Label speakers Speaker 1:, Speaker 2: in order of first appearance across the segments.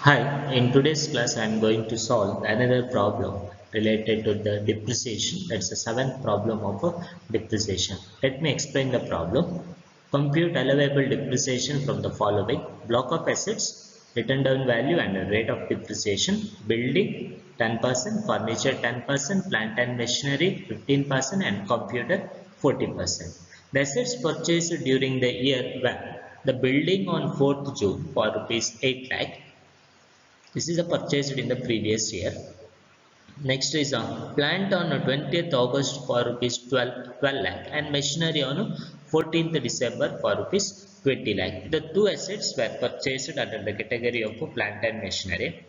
Speaker 1: Hi, in today's class I am going to solve another problem related to the depreciation. That's the seventh problem of depreciation. Let me explain the problem. Compute allowable depreciation from the following: block of assets, written down value and a rate of depreciation, building 10%, furniture 10%, plant and machinery 15% and computer 40%. The assets purchased during the year were the building on 4th June for rupees 8 lakh. This is a purchased in the previous year. Next is a plant on 20th August for rupees 12 lakh and machinery on 14th December for rupees 20 lakh. The two assets were purchased under the category of plant and machinery.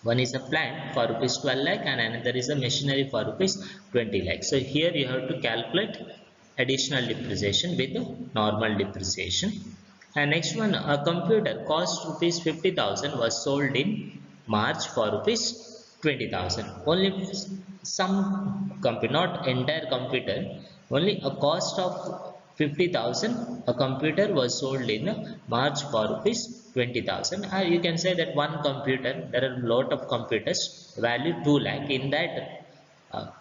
Speaker 1: One is a plant for rupees 12 lakh and another is a machinery for rupees 20 lakh. So here you have to calculate additional depreciation with the normal depreciation. And next one, a computer cost rupees 50,000 was sold in March for rupees 20,000. Only some computer, not entire computer, only a cost of 50,000 a computer was sold in March for rupees 20,000. You can say that one computer, there are a lot of computers, value 2 lakh. In that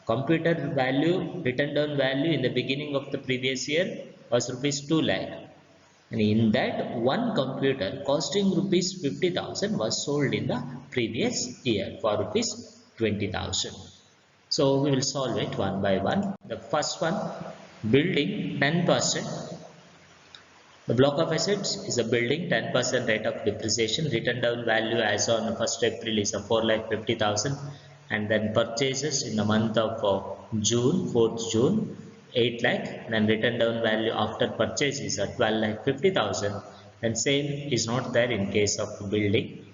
Speaker 1: computer value, written down value in the beginning of the previous year was rupees 2 lakh. And in that one computer costing rupees 50,000 was sold in the previous year for rupees 20,000. So we will solve it one by one. The first one, building 10%. The block of assets is a building, 10% rate of depreciation. Written down value as on 1st April is a 4,50,000, and then purchases in the month of June, 4th June, 8 lakh. Then written down value after purchase is a 12,50,000. And same is not there in case of building.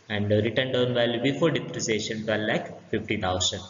Speaker 1: And written down value before depreciation 12,50,000.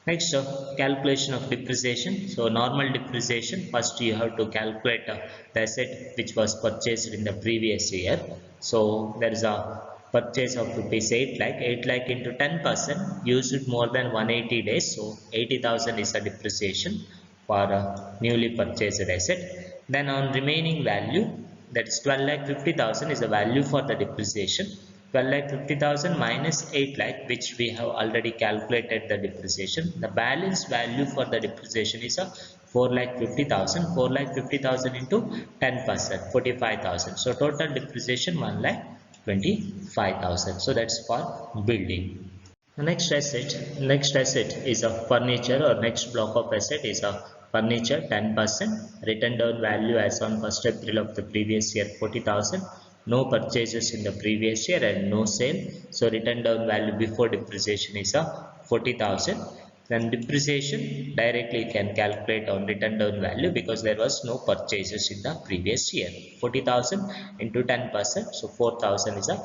Speaker 1: Next, calculation of depreciation. So normal depreciation, first you have to calculate the asset which was purchased in the previous year. So there is a purchase of rupees 8 lakh. 8 lakh into 10% used more than 180 days. So 80,000 is a depreciation for a newly purchased asset. Then on remaining value, that is 12 lakh 50,000 is the value for the depreciation. 12 lakh 50,000 minus 8 lakh, which we have already calculated the depreciation. The balance value for the depreciation is a 4 lakh 50,000. 4 lakh 50,000 into 10%, 45,000. So total depreciation 1 lakh 25,000. So that's for building. The next asset is a furniture, or next block of asset is a furniture 10%. Written down value as on 1st April of the previous year 40,000. No purchases in the previous year and no sale. So written down value before depreciation is a 40,000. Then depreciation directly you can calculate on written down value because there was no purchases in the previous year. 40,000 into 10%, so 4,000 is a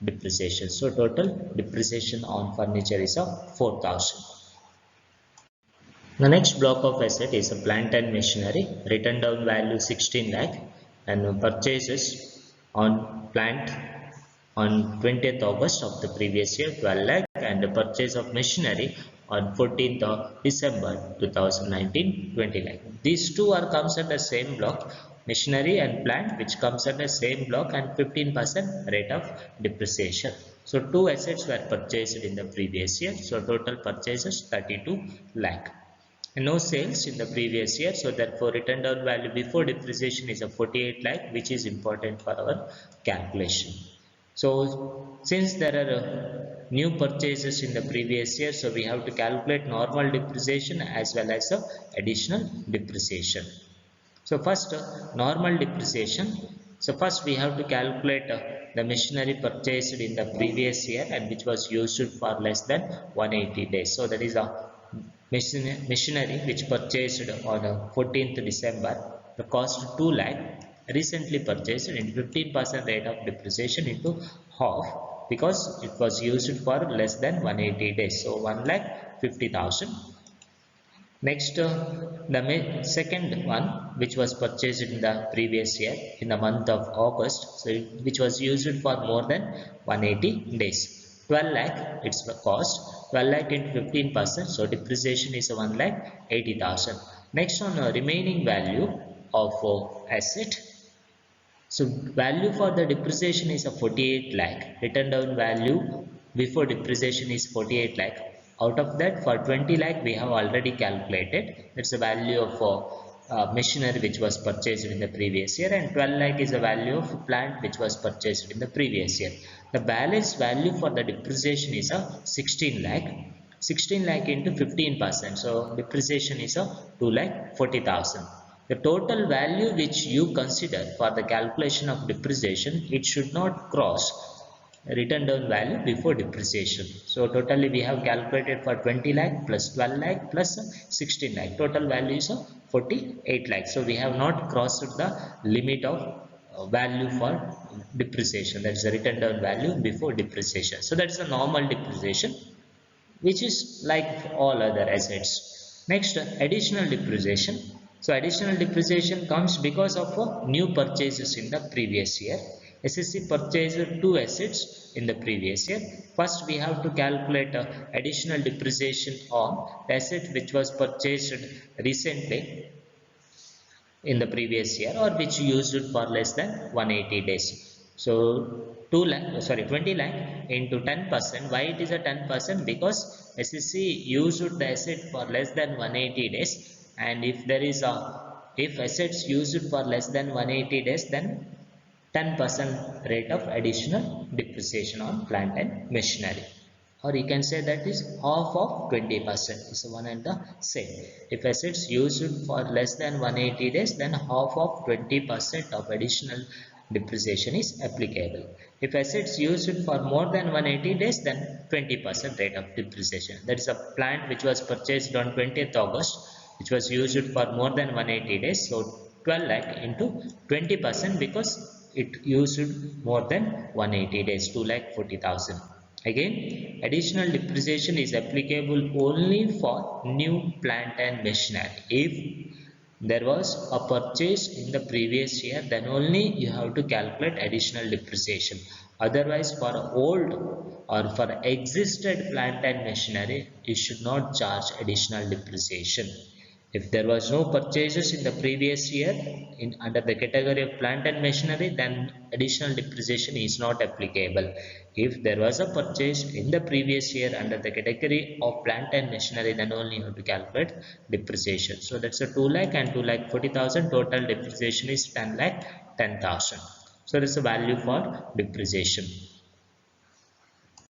Speaker 1: depreciation. So total depreciation on furniture is of 4,000. The next block of asset is a plant and machinery. Written down value 16 lakh and purchases on plant on 20th August of the previous year 12 lakh, and the purchase of machinery on 14th of December 2019 20 lakh. These two are comes at the same block, machinery and plant, which comes at the same block and 15% rate of depreciation. So two assets were purchased in the previous year. So total purchases 32 lakh. And no sales in the previous year, so therefore written down value before depreciation is a 48 lakh, which is important for our calculation. So since there are new purchases in the previous year, so we have to calculate normal depreciation as well as additional depreciation. So first, normal depreciation. So first we have to calculate the machinery purchased in the previous year and which was used for less than 180 days. So that is a machinery which purchased on 14th December. The cost 2 lakh, recently purchased, and 15% rate of depreciation into half because it was used for less than 180 days. So 1 lakh 50,000. Next, the second one which was purchased in the previous year in the month of August, so which was used for more than 180 days. 12 lakh its cost, 12 lakh into 15%, so depreciation is 1 lakh 80,000. Next, on remaining value of asset, So value for the depreciation is a 48 lakh. Written down value before depreciation is 48 lakh. Out of that, for 20 lakh we have already calculated. That's the value of machinery which was purchased in the previous year, and 12 lakh is the value of plant which was purchased in the previous year. The balance value for the depreciation is a 16 lakh. 16 lakh into 15%. So depreciation is a 2 lakh 40,000. The total value which you consider for the calculation of depreciation, it should not cross written down value before depreciation. So totally we have calculated for 20 lakh plus 12 lakh plus 16 lakh. Total value is 48 lakh. So we have not crossed the limit of value for depreciation. That is the written down value before depreciation. So that is the normal depreciation, which is like all other assets. Next, additional depreciation. So additional depreciation comes because of new purchases in the previous year. SSC purchased two assets in the previous year. First, we have to calculate additional depreciation on the asset which was purchased recently in the previous year, or which used it for less than 180 days. So 2 lakh, sorry, 20 lakh into 10%. Why it is a 10%? Because SEC used the asset for less than 180 days, and if there is a, if assets used for less than 180 days, then 10% rate of additional depreciation on plant and machinery, or you can say that is half of 20%. Is one and the same. If assets used for less than 180 days, then half of 20% of additional depreciation is applicable. If assets used for more than 180 days, then 20% rate of depreciation. That is a plant which was purchased on 20th August, which was used for more than 180 days. So 12 lakh into 20%, because it used more than 180 days, 2 lakh 40,000. Again, additional depreciation is applicable only for new plant and machinery. If there was a purchase in the previous year, then only you have to calculate additional depreciation. Otherwise, for old or for existed plant and machinery, you should not charge additional depreciation. If there was no purchases in the previous year in under the category of plant and machinery, then additional depreciation is not applicable. If there was a purchase in the previous year under the category of plant and machinery, then only you have to calculate depreciation. So that's a 2 lakh and 2 lakh 40,000. Total depreciation is 10 lakh 10,000. So that's the value for depreciation.